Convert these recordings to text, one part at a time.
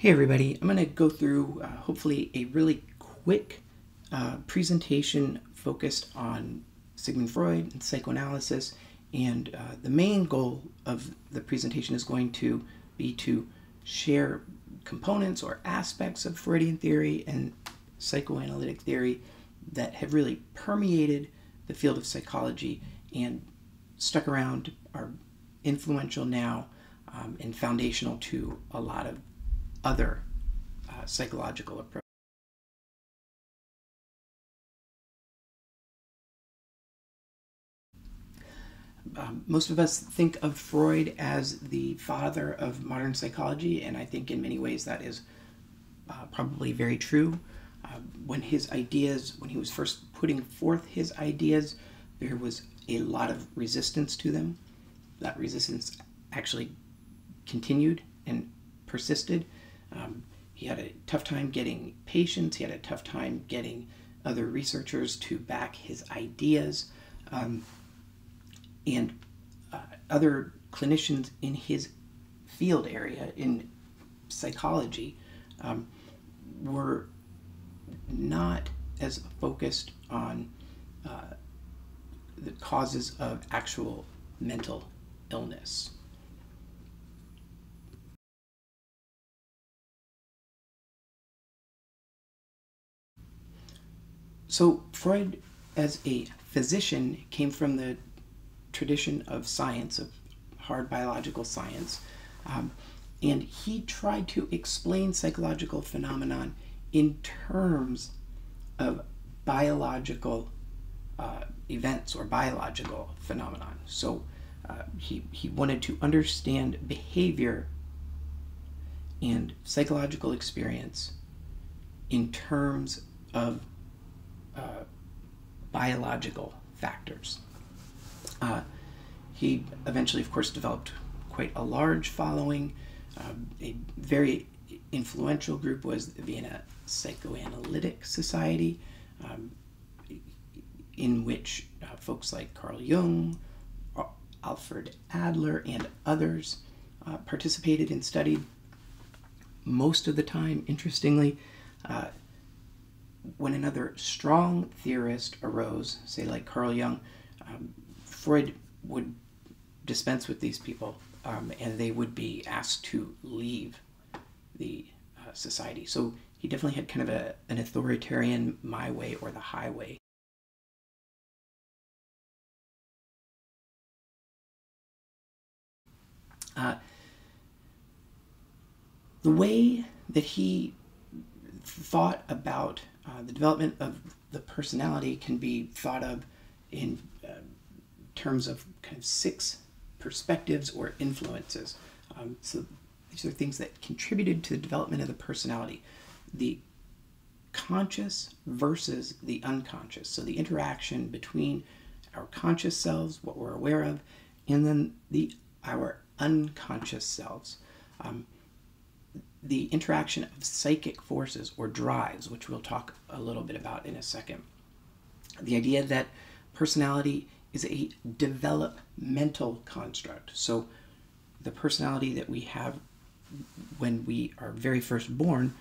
Hey everybody, I'm going to go through hopefully a really quick presentation focused on Sigmund Freud and psychoanalysis, and the main goal of the presentation is going to be to share components or aspects of Freudian theory and psychoanalytic theory that have really permeated the field of psychology and stuck around, are influential now, and foundational to a lot of other psychological approaches. Most of us think of Freud as the father of modern psychology, and I think in many ways that is probably very true. When he was first putting forth his ideas, there was a lot of resistance to them. That resistance actually continued and persisted. He had a tough time getting patients. He had a tough time getting other researchers to back his ideas. And other clinicians in his field area, in psychology, were not as focused on the causes of actual mental illness. So Freud, as a physician, came from the tradition of science, of hard biological science, and he tried to explain psychological phenomenon in terms of biological events or biological phenomenon. So he wanted to understand behavior and psychological experience in terms of biological factors. He eventually, of course, developed quite a large following. A very influential group was the Vienna Psychoanalytic Society, in which folks like Carl Jung, Alfred Adler, and others participated and studied. Most of the time, interestingly, when another strong theorist arose, say like Carl Jung, Freud would dispense with these people, and they would be asked to leave the society. So he definitely had kind of an authoritarian my way or the highway. The way that he thought about the development of the personality can be thought of in terms of kind of 6 perspectives or influences. So these are things that contributed to the development of the personality. The conscious versus the unconscious. So the interaction between our conscious selves, what we're aware of, and then our unconscious selves. The interaction of psychic forces or drives, which we'll talk a little bit about in a second. The idea that personality is a developmental construct. So the personality that we have when we are very first born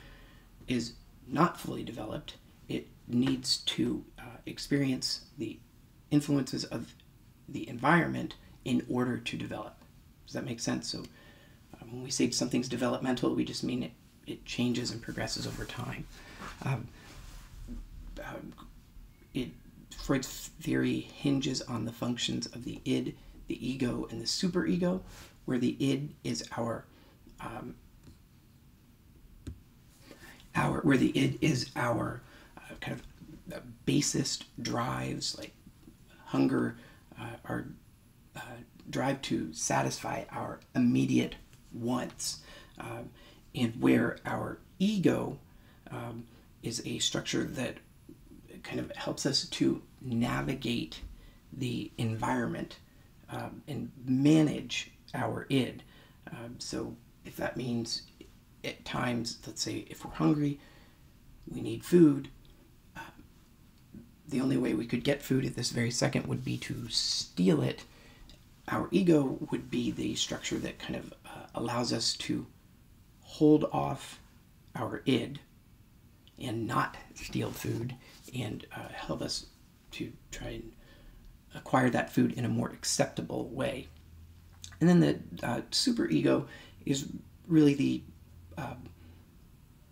is not fully developed. It needs to experience the influences of the environment in order to develop. Does that make sense? So when we say something's developmental, we just mean it changes and progresses over time. Freud's theory hinges on the functions of the id, the ego, and the superego, where the id is our kind of basest drives, like hunger, our drive to satisfy our immediate wants, and where our ego is a structure that kind of helps us to navigate the environment and manage our id. So if that means at times, let's say if we're hungry, we need food, the only way we could get food at this very second would be to steal it. Our ego would be the structure that kind of allows us to hold off our id and not steal food and help us to try and acquire that food in a more acceptable way. And then the superego is really the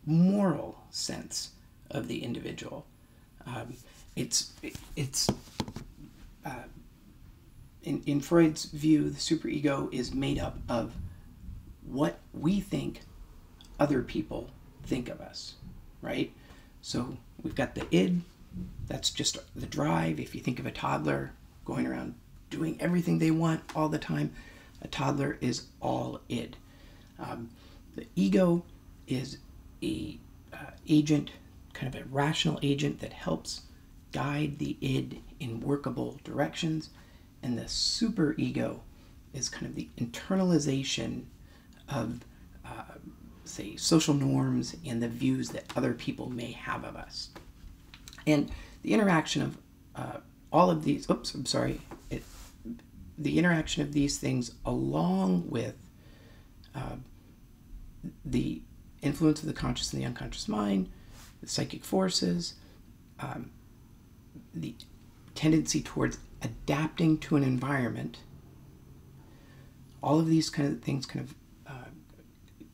moral sense of the individual. In Freud's view, the superego is made up of what we think other people think of us, right? So we've got the id, that's just the drive. If you think of a toddler going around doing everything they want all the time, a toddler is all id. The ego is a agent, kind of a rational agent that helps guide the id in workable directions, and the superego is kind of the internalization of, say, social norms and the views that other people may have of us. And the interaction of all of these, the interaction of these things, along with the influence of the conscious and the unconscious mind, the psychic forces, the tendency towards adapting to an environment, all of these kind of things kind of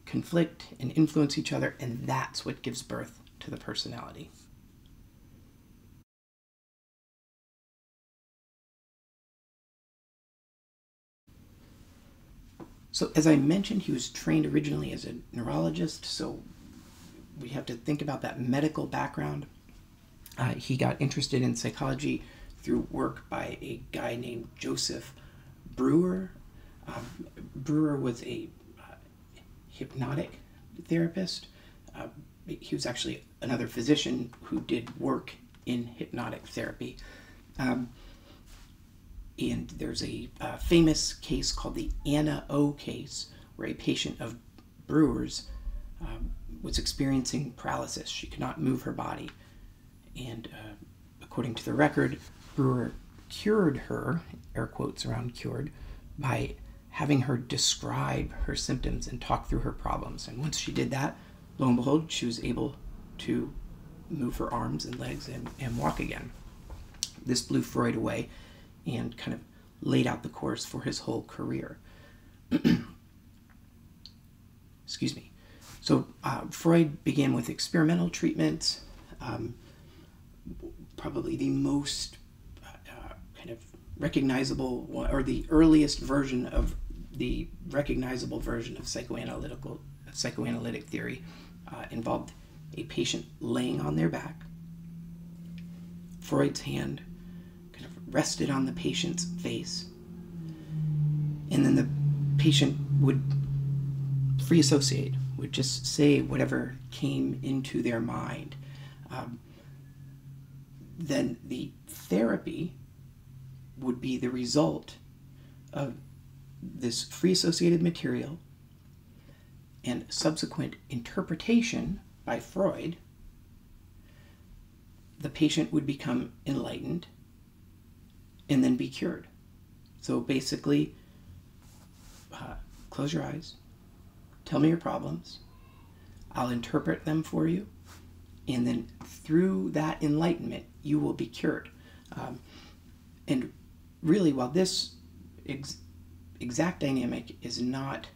conflict and influence each other, and that's what gives birth to the personality. So as I mentioned, he was trained originally as a neurologist, so we have to think about that medical background. He got interested in psychology through work by a guy named Joseph Breuer. Breuer was a hypnotic therapist. He was actually another physician who did work in hypnotic therapy. And there's a famous case called the Anna O case, where a patient of Breuer's was experiencing paralysis. She could not move her body. And according to the record, Breuer cured her, air quotes around cured, by having her describe her symptoms and talk through her problems. And once she did that, lo and behold, she was able to move her arms and legs and walk again. This blew Freud away and kind of laid out the course for his whole career. Excuse me. So Freud began with experimental treatments. Probably the most kind of recognizable one, or the earliest version of the recognizable version of psychoanalytic theory, involved a patient laying on their back. Freud's hand kind of rested on the patient's face, and then the patient would free associate, would just say whatever came into their mind. Then the therapy would be the result of this free associated material and subsequent interpretation by Freud. The patient would become enlightened and then be cured. So basically, close your eyes, tell me your problems, I'll interpret them for you, and then through that enlightenment, you will be cured. And really, while this exact dynamic is not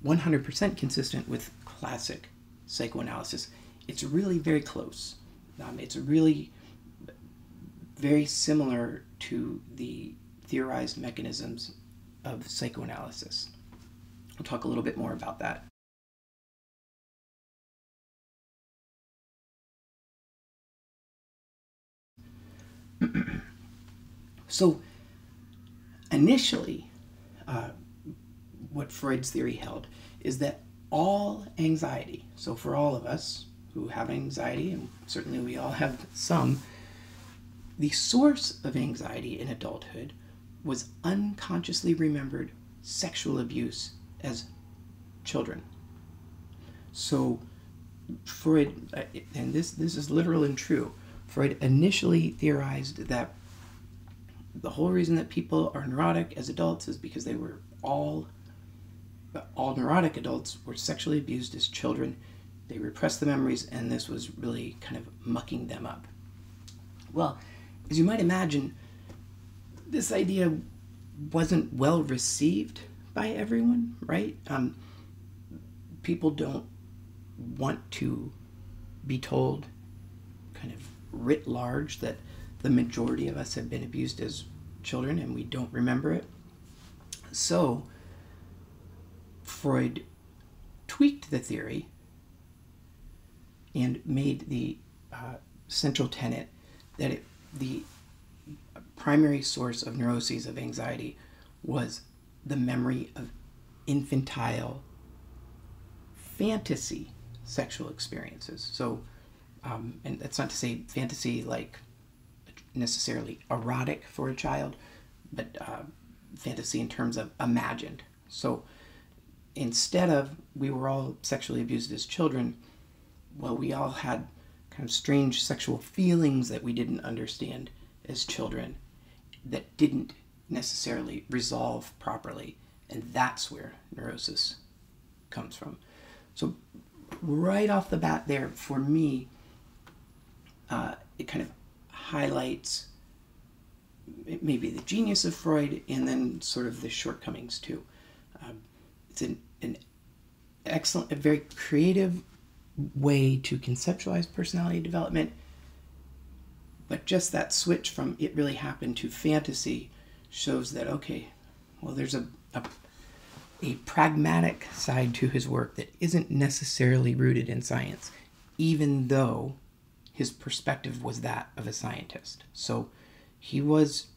100% consistent with classic psychoanalysis, it's really very close. It's really very similar to the theorized mechanisms of psychoanalysis. We'll talk a little bit more about that. So initially, what Freud's theory held is that all anxiety, so for all of us who have anxiety, and certainly we all have some, the source of anxiety in adulthood was unconsciously remembered sexual abuse as children. So Freud, and this is literal and true, Freud initially theorized that the whole reason that people are neurotic as adults is because they were all all neurotic adults were sexually abused as children. They repressed the memories, and this was really kind of mucking them up. Well, as you might imagine, this idea wasn't well received by everyone, right? People don't want to be told kind of writ large that the majority of us have been abused as children and we don't remember it. So Freud tweaked the theory and made the central tenet that the primary source of neuroses of anxiety was the memory of infantile fantasy sexual experiences. So, and that's not to say fantasy like necessarily erotic for a child, but fantasy in terms of imagined. So instead of we were all sexually abused as children, well, we all had kind of strange sexual feelings that we didn't understand as children that didn't necessarily resolve properly. And that's where neurosis comes from. So right off the bat there, for me, it kind of highlights maybe the genius of Freud and then sort of the shortcomings too. It's an excellent, a very creative way to conceptualize personality development, but just that switch from it really happened to fantasy shows that, okay, well, there's a pragmatic side to his work that isn't necessarily rooted in science, even though his perspective was that of a scientist. So he was,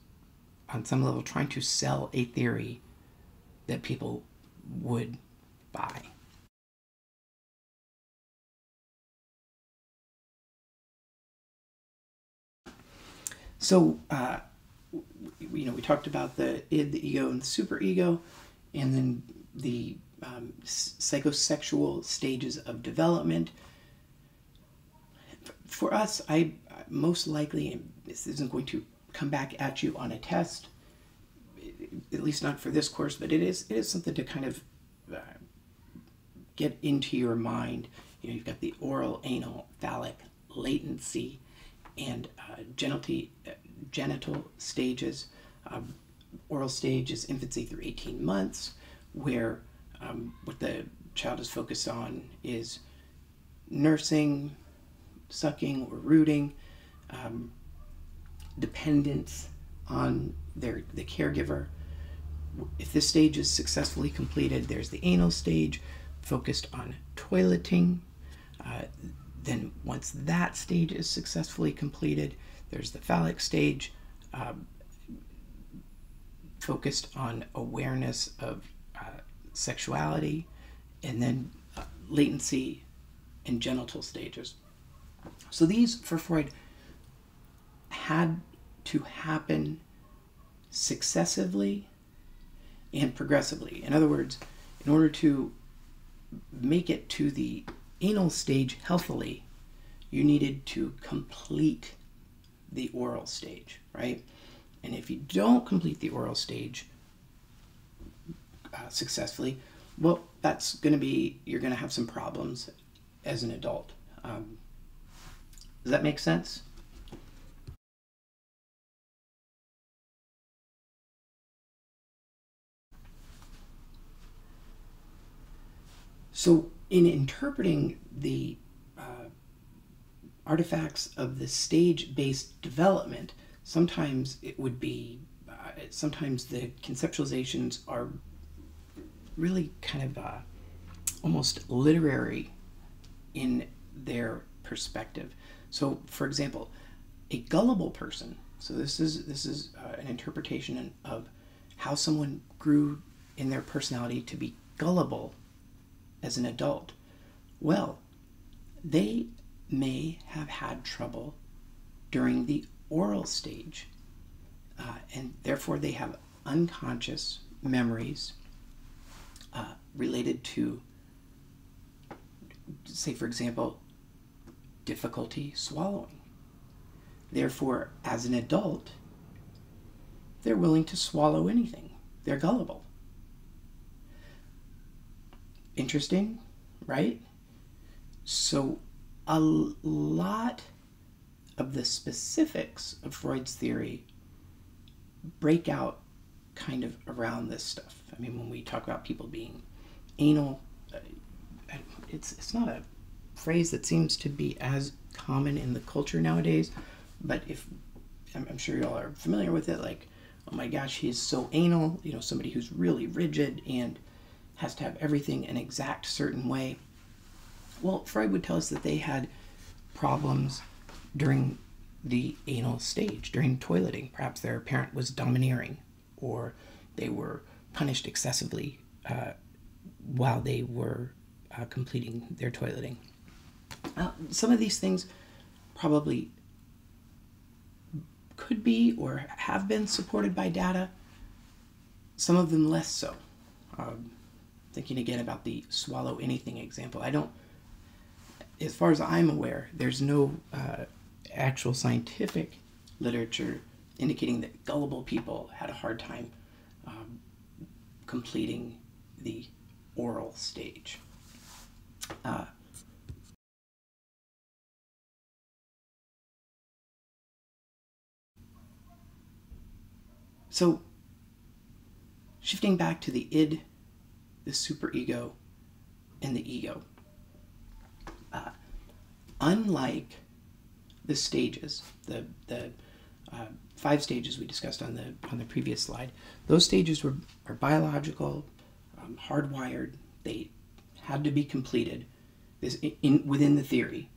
on some level, trying to sell a theory that people would buy. So, we talked about the id, the ego, and the superego, and then the psychosexual stages of development. For us, I most likely, this isn't going to come back at you on a test, at least not for this course, but it is something to kind of get into your mind. You've got the oral, anal, phallic, latency, and genital stages. Oral stage is infancy through 18 months, where what the child is focused on is nursing, sucking or rooting, dependence on the caregiver. If this stage is successfully completed, there's the anal stage, focused on toileting. Then once that stage is successfully completed, there's the phallic stage, focused on awareness of sexuality, and then latency and genital stages. So these, for Freud, had to happen successively and progressively. In other words, in order to make it to the anal stage healthily, you needed to complete the oral stage, right? And if you don't complete the oral stage successfully, well, that's going to be, you're going to have some problems as an adult. Does that make sense? So in interpreting the artifacts of the stage-based development, sometimes it would be, sometimes the conceptualizations are really kind of almost literary in their perspective. So, for example, a gullible person, so this is an interpretation of how someone grew in their personality to be gullible as an adult. Well, they may have had trouble during the oral stage, and therefore they have unconscious memories related to, say, for example, difficulty swallowing. Therefore, as an adult, they're willing to swallow anything. They're gullible. Interesting, right? So a lot of the specifics of Freud's theory break out kind of around this stuff. I mean, when we talk about people being anal, it's not a phrase that seems to be as common in the culture nowadays, but if I'm sure y'all are familiar with it, like, oh my gosh, he's so anal, you know, somebody who's really rigid and has to have everything an exact certain way. Well, Freud would tell us that they had problems during the anal stage, during toileting. Perhaps their parent was domineering, or they were punished excessively while they were completing their toileting. Some of these things probably could be or have been supported by data, some of them less so. Thinking again about the swallow anything example, as far as I'm aware, there's no actual scientific literature indicating that gullible people had a hard time completing the oral stage. So, shifting back to the id, the superego, and the ego. Unlike the stages, the 5 stages we discussed on the previous slide, those stages are biological, hardwired. They had to be completed. Within the theory,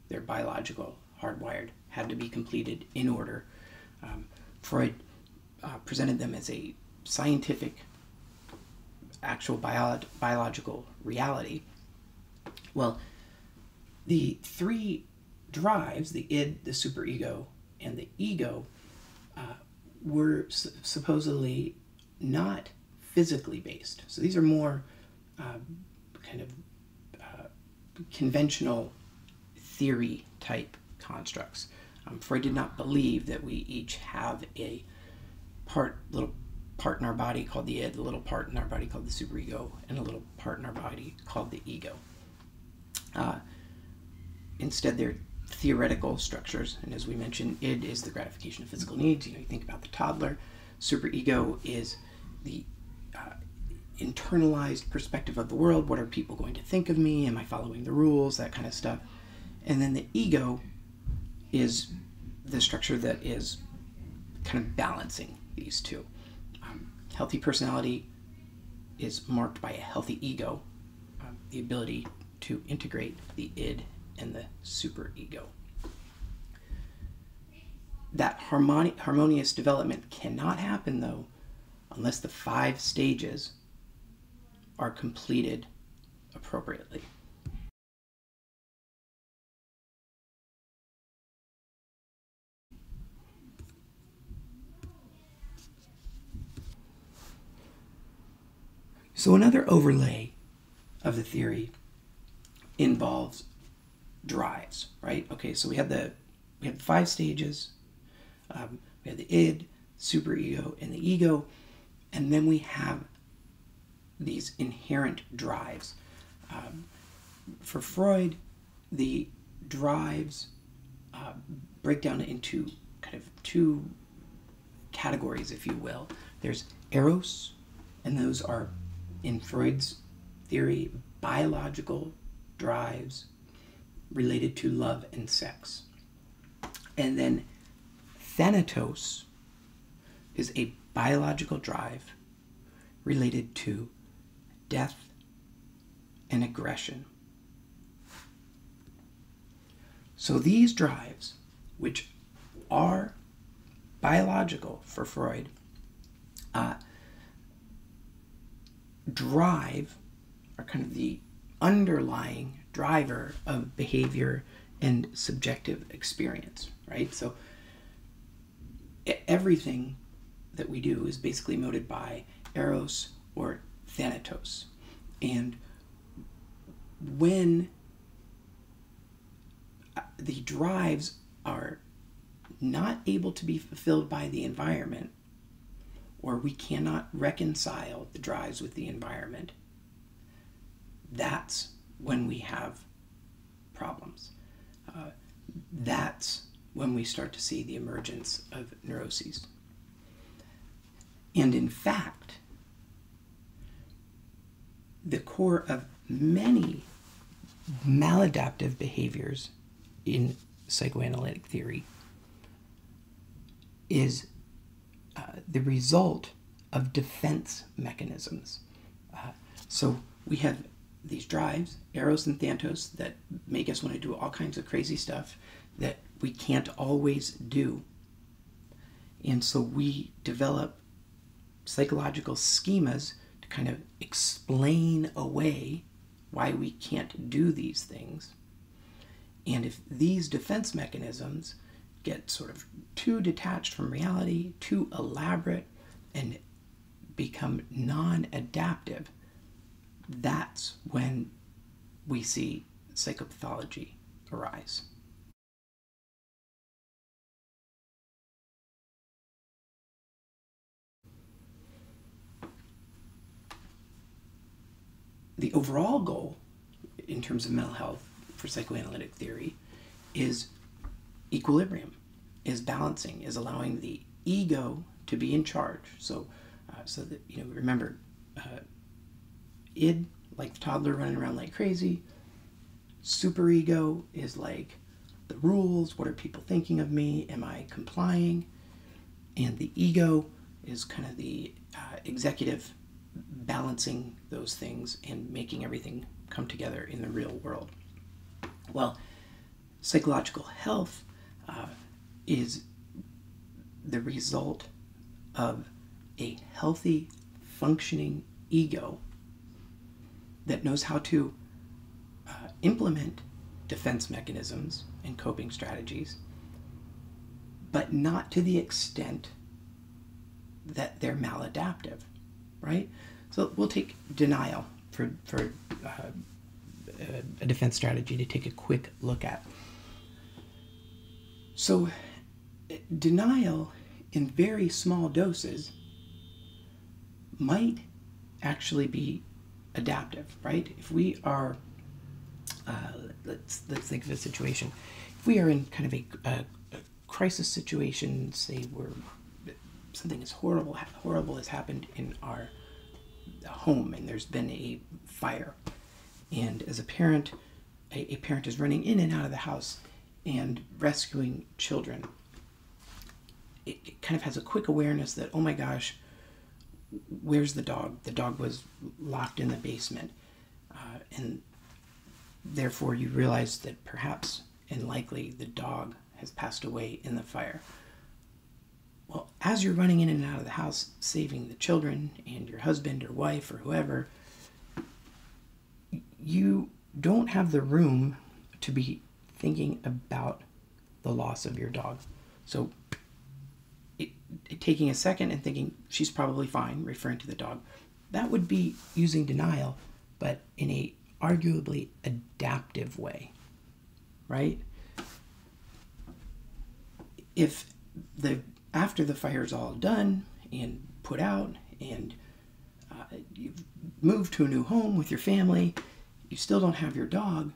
they're biological, hardwired, had to be completed in order. Freud presented them as a scientific, actual biological reality. Well, the 3 drives, the id, the superego, and the ego, were supposedly not physically based. So these are more kind of conventional theory type constructs. Freud did not believe that we each have a little part in our body called the id, a little part in our body called the superego, and a little part in our body called the ego. Instead, they're theoretical structures, and as we mentioned, id is the gratification of physical needs. You think about the toddler. Superego is the internalized perspective of the world. What are people going to think of me? Am I following the rules? That kind of stuff. And then the ego is the structure that is kind of balancing these two. Healthy personality is marked by a healthy ego, the ability to integrate the id and the superego. That harmonious development cannot happen, though, unless the 5 stages are completed appropriately. So another overlay of the theory involves drives, right? Okay, so we had 5 stages. We have the id, superego, and the ego, and then we have these inherent drives. For Freud, the drives break down into kind of 2 categories, if you will. There's eros, and those are, in Freud's theory, biological drives related to love and sex. And then thanatos is a biological drive related to death and aggression. So these drives, which are biological for Freud, drive are kind of the underlying driver of behavior and subjective experience, right? So everything that we do is basically motivated by eros or thanatos. And when the drives are not able to be fulfilled by the environment, or we cannot reconcile the drives with the environment, that's when we have problems. That's when we start to see the emergence of neuroses. And in fact, the core of many maladaptive behaviors in psychoanalytic theory is the result of defense mechanisms. So we have these drives, eros and thanatos, that make us want to do all kinds of crazy stuff that we can't always do. And so we develop psychological schemas to kind of explain away why we can't do these things. And if these defense mechanisms get sort of too detached from reality, too elaborate, and become non-adaptive, that's when we see psychopathology arise. The overall goal in terms of mental health for psychoanalytic theory is equilibrium, is balancing, is allowing the ego to be in charge. So that, remember, id, like the toddler running around like crazy. Superego is like the rules. What are people thinking of me? Am I complying? And the ego is kind of the executive, balancing those things and making everything come together in the real world. Well, psychological health is the result of a healthy, functioning ego that knows how to implement defense mechanisms and coping strategies, but not to the extent that they're maladaptive, right? So we'll take denial for a defense strategy to take a quick look at. So denial in very small doses might actually be adaptive, right? If we are, let's think of a situation. If we are in kind of a crisis situation, say something as horrible has happened in our home, and there's been a fire, and as a parent, a parent is running in and out of the house and rescuing children. It kind of has a quick awareness that, oh my gosh, where's the dog? The dog was locked in the basement. And therefore you realize that perhaps and likely the dog has passed away in the fire. Well, as you're running in and out of the house, saving the children and your husband or wife or whoever, you don't have the room to be thinking about the loss of your dog. So taking a second and thinking, she's probably fine, referring to the dog, that would be using denial, but in a arguably adaptive way, right? If after the fire's all done and put out, and you've moved to a new home with your family, you still don't have your dog,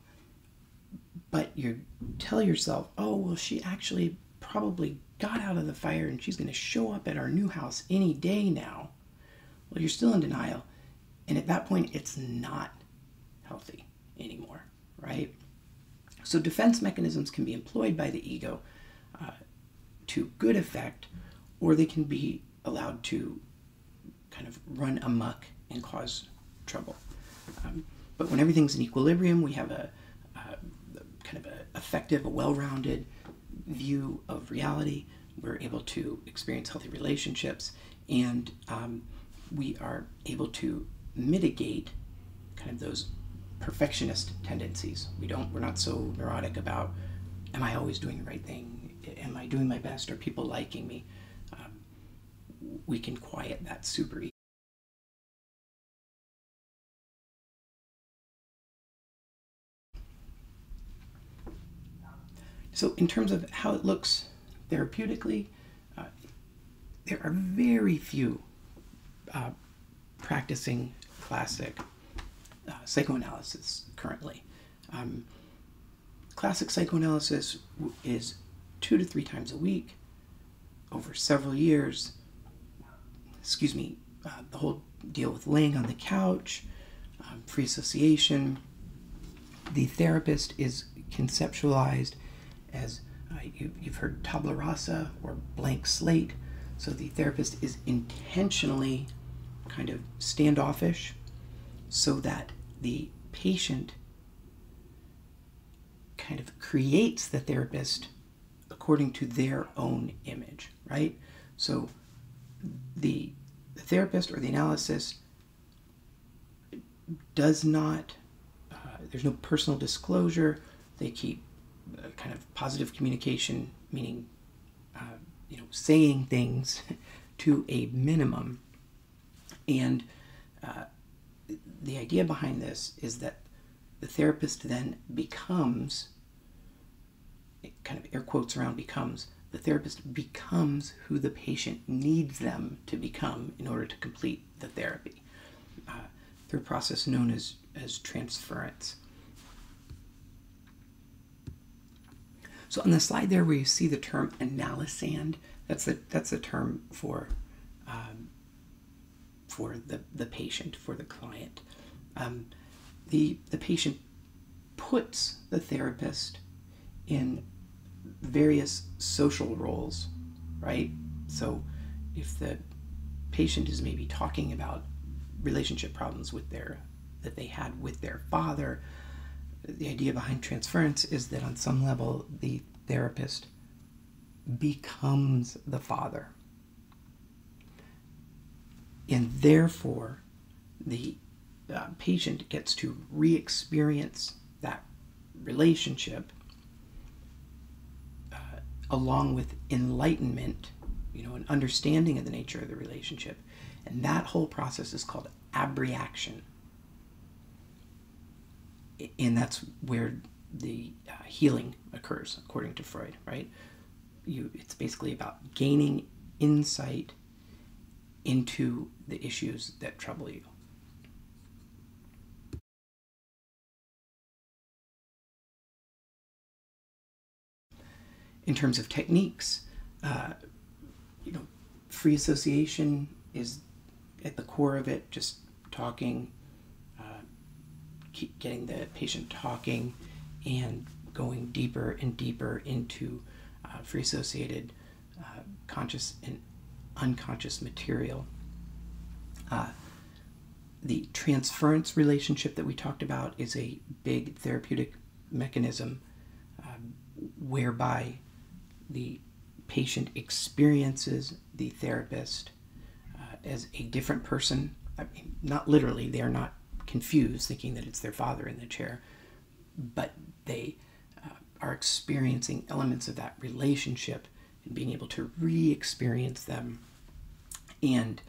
but you tell yourself, oh, well, she actually probably got out of the fire and she's going to show up at our new house any day now. Well, you're still in denial. And at that point, it's not healthy anymore, right? So defense mechanisms can be employed by the ego to good effect, or they can be allowed to kind of run amok and cause trouble. But when everything's in equilibrium, we have a kind of an effective, a well-rounded view of reality. We're able to experience healthy relationships, and we are able to mitigate kind of those perfectionist tendencies. We're not so neurotic about, am I always doing the right thing? Am I doing my best? Are people liking me? We can quiet that super ego. So in terms of how it looks therapeutically, there are very few practicing classic psychoanalysis currently. Classic psychoanalysis is 2 to 3 times a week over several years. The whole deal with laying on the couch, free association. The therapist is conceptualized as, you've heard tabula rasa or blank slate. So the therapist is intentionally kind of standoffish so that the patient kind of creates the therapist according to their own image, right? So the therapist or the analyst does not, there's no personal disclosure. They keep kind of positive communication, meaning, saying things to a minimum. And the idea behind this is that the therapist then becomes, kind of air quotes around becomes, the therapist becomes who the patient needs them to become in order to complete the therapy, through a process known as transference. So on the slide there where you see the term analysand, that's the term for the patient, for the client. The patient puts the therapist in various social roles, right? So if the patient is maybe talking about relationship problems that they had with their father, the idea behind transference is that on some level the therapist becomes the father, and therefore the patient gets to re-experience that relationship along with enlightenment, an understanding of the nature of the relationship. And that whole process is called abreaction. And that's where the healing occurs, according to Freud, right? It's basically about gaining insight into the issues that trouble you. In terms of techniques, free association is at the core of it, just talking, keep getting the patient talking and going deeper and deeper into free associated conscious and unconscious material. The transference relationship that we talked about is a big therapeutic mechanism whereby the patient experiences the therapist as a different person. I mean, not literally, they are not confused thinking that it's their father in the chair, but they are experiencing elements of that relationship and being able to re-experience them and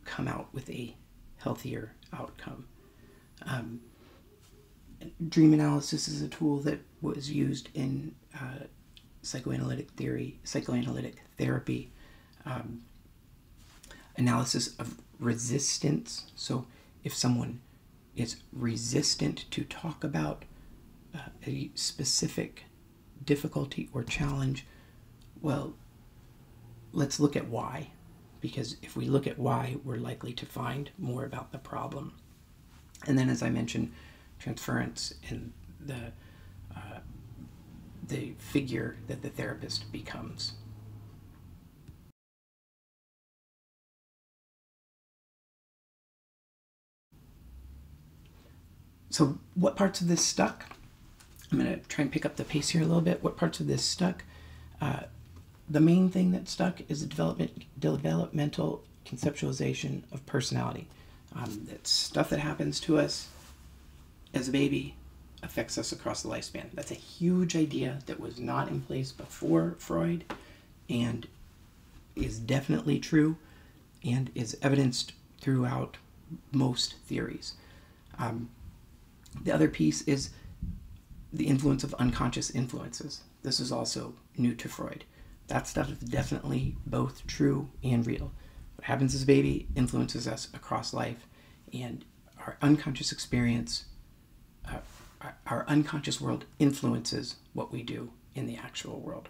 come out with a healthier outcome. Dream analysis is a tool that was used in psychoanalytic therapy. Analysis of resistance. So if someone is resistant to talk about a specific difficulty or challenge, well, let's look at why. Because if we look at why, we're likely to find more about the problem. And then, as I mentioned, transference and the figure that the therapist becomes. So what parts of this stuck? I'm going to try and pick up the pace here a little bit. What parts of this stuck? The main thing that stuck is the developmental conceptualization of personality. That stuff that happens to us as a baby affects us across the lifespan. That's a huge idea that was not in place before Freud and is definitely true and is evidenced throughout most theories. The other piece is the influence of unconscious influences. This is also new to Freud. That stuff is definitely both true and real. What happens as a baby influences us across life, and our unconscious experience, our unconscious world influences what we do in the actual world.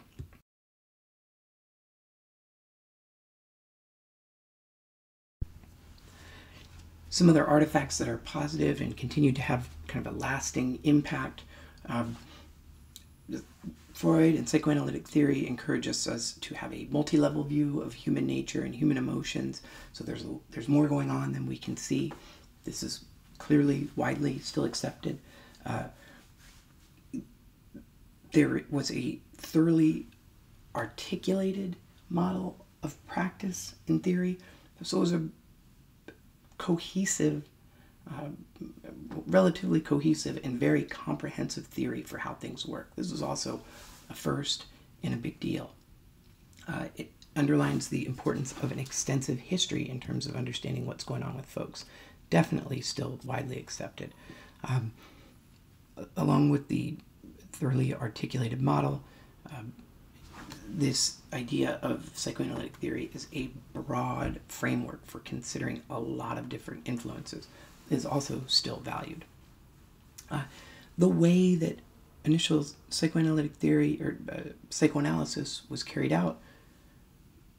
Some other artifacts that are positive and continue to have kind of a lasting impact. Freud and psychoanalytic theory encourages us to have a multi-level view of human nature and human emotions. So there's more going on than we can see. This is clearly widely still accepted. There was a thoroughly articulated model of practice in theory. So it was a cohesive, relatively cohesive and very comprehensive theory for how things work. This is also a first and a big deal. It underlines the importance of an extensive history in terms of understanding what's going on with folks. Definitely still widely accepted. Along with the thoroughly articulated model, this idea of psychoanalytic theory is a broad framework for considering a lot of different influences. It is also still valued. The way that initial psychoanalytic theory or psychoanalysis was carried out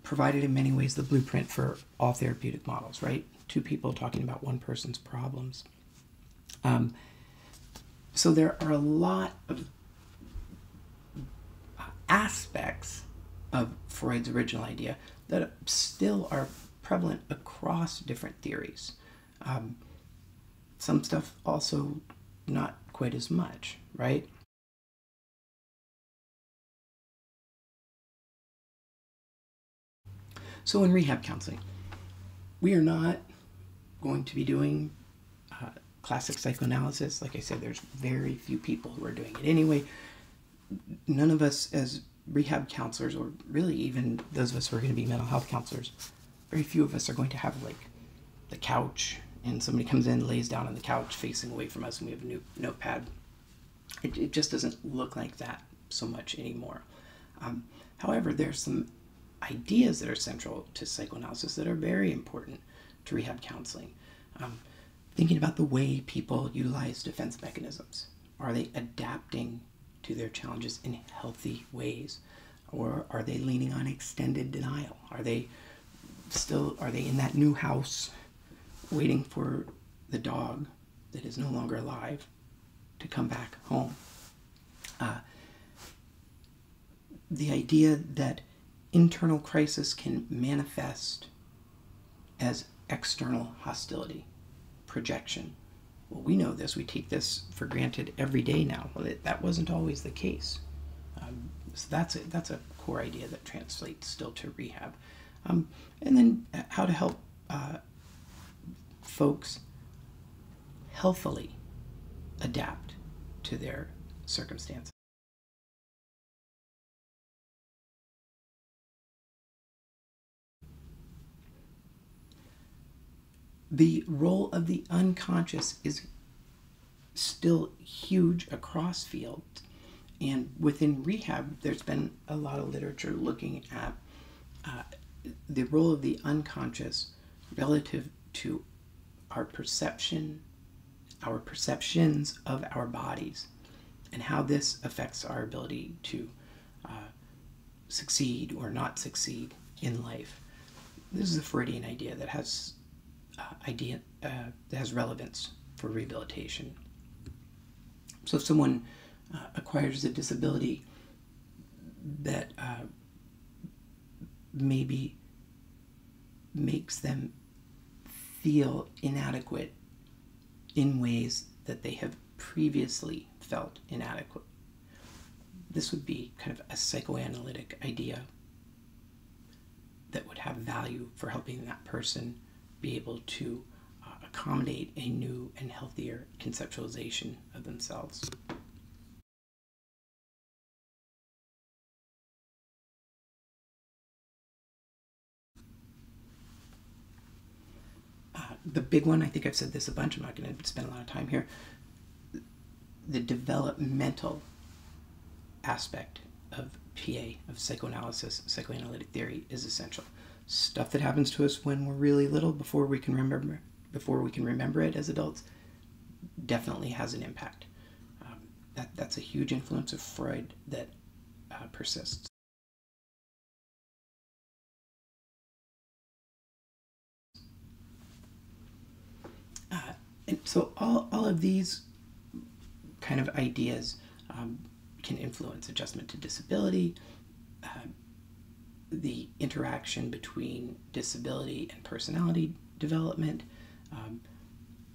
provided in many ways the blueprint for all therapeutic models, right? Two people talking about one person's problems. So there are a lot of aspects of Freud's original idea that still are prevalent across different theories. Some stuff also not quite as much, right? So in rehab counseling, we are not going to be doing classic psychoanalysis. Like I said, there's very few people who are doing it anyway. None of us as rehab counselors, or really even those of us who are going to be mental health counselors, very few of us are going to have like the couch and somebody comes in, lays down on the couch facing away from us and we have a new notepad. It just doesn't look like that so much anymore. However, there's some ideas that are central to psychoanalysis that are very important to rehab counseling. Thinking about the way people utilize defense mechanisms. Are they adapting to their challenges in healthy ways? Or are they leaning on extended denial? Are they in that new house waiting for the dog that is no longer alive to come back home? The idea that internal crisis can manifest as external hostility, projection. Well, we know this. We take this for granted every day now. Well, that wasn't always the case. So that's a core idea that translates still to rehab. And then how to help folks healthily adapt to their circumstances. The role of the unconscious is still huge across fields. And within rehab, there's been a lot of literature looking at the role of the unconscious relative to our perceptions of our bodies, and how this affects our ability to succeed or not succeed in life. This is a Freudian idea that has relevance for rehabilitation. So if someone acquires a disability that maybe makes them feel inadequate in ways that they have previously felt inadequate, this would be kind of a psychoanalytic idea that would have value for helping that person be able to accommodate a new and healthier conceptualization of themselves. The big one, I think I've said this a bunch, I'm not going to spend a lot of time here, the developmental aspect of PA, of psychoanalysis, psychoanalytic theory, is essential. Stuff that happens to us when we're really little, before we can remember before we can remember it as adults definitely has an impact. That's a huge influence of Freud that persists. And so all of these kind of ideas can influence adjustment to disability, the interaction between disability and personality development,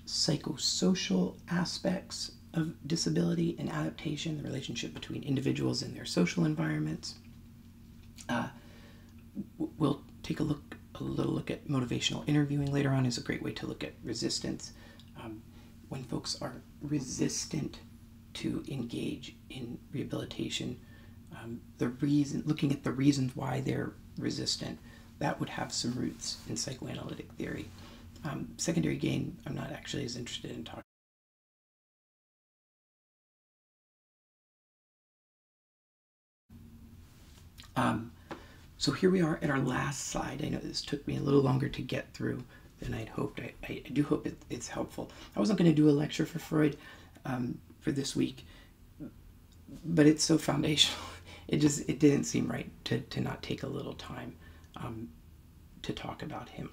psychosocial aspects of disability and adaptation, the relationship between individuals and their social environments. We'll take a little look at motivational interviewing later on. Is a great way to look at resistance. When folks are resistant to engage in rehabilitation, looking at the reasons why they're resistant, that would have some roots in psychoanalytic theory. Secondary gain, I'm not actually as interested in talking. So here we are at our last slide. I know this took me a little longer to get through than I'd hoped. I do hope it's helpful. I wasn't going to do a lecture for Freud for this week, but it's so foundational. It didn't seem right to not take a little time to talk about him.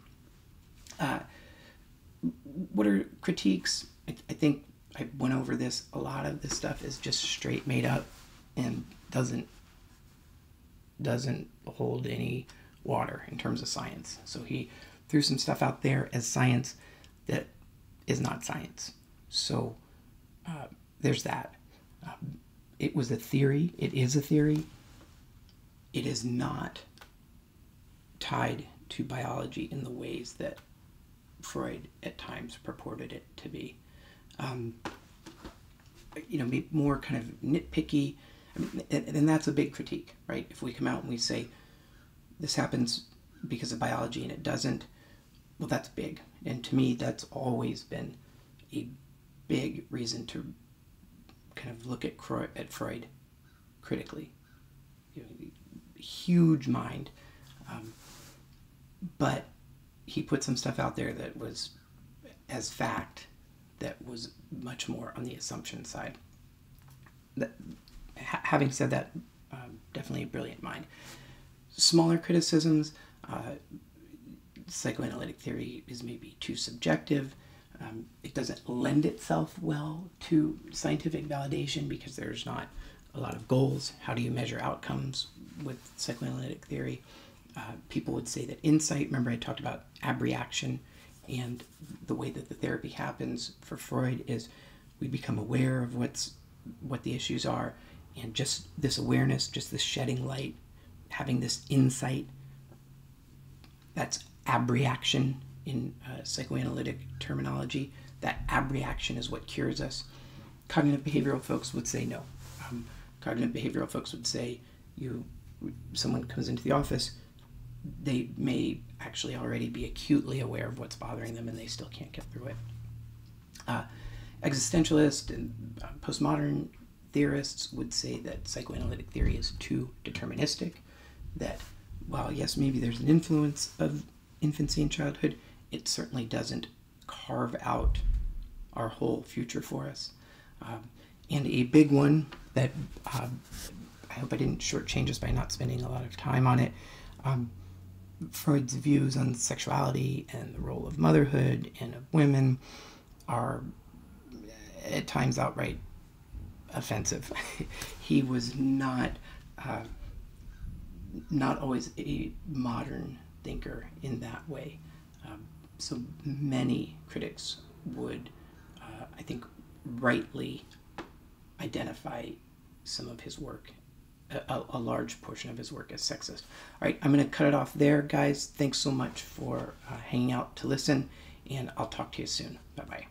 What are critiques? I think I went over this. A lot of this stuff is just straight made up and doesn't hold any water in terms of science. So he threw some stuff out there as science that is not science. So there's that. It was a theory. It is a theory. It is not tied to biology in the ways that Freud at times purported it to be. More kind of nitpicky. And that's a big critique, right? If we come out and we say this happens because of biology and it doesn't, well, that's big. And to me, that's always been a big reason to kind of look at Freud critically. Huge mind. But he put some stuff out there that was as fact that was much more on the assumption side. Having said that, definitely a brilliant mind. Smaller criticisms, psychoanalytic theory is maybe too subjective. It doesn't lend itself well to scientific validation because there's not a lot of goals. How do you measure outcomes with psychoanalytic theory? People would say that insight, remember I talked about abreaction, and the way that the therapy happens for Freud is we become aware of what the issues are, and just this awareness, just this shedding light, having this insight, that's abreaction in psychoanalytic terminology. That abreaction is what cures us. Cognitive behavioral folks would say no. Cognitive behavioral folks would say someone comes into the office, they may actually already be acutely aware of what's bothering them and they still can't get through it. Existentialist and postmodern theorists would say that psychoanalytic theory is too deterministic, that while yes, maybe there's an influence of infancy and childhood, it certainly doesn't carve out our whole future for us. And a big one that I hope I didn't shortchange us by not spending a lot of time on it, Freud's views on sexuality and the role of motherhood and of women are at times outright offensive. He was not always a modern thinker in that way. So many critics would, I think, rightly identify some of his work, a large portion of his work, as sexist. All right, I'm going to cut it off there, guys. Thanks so much for hanging out to listen, and I'll talk to you soon. Bye-bye.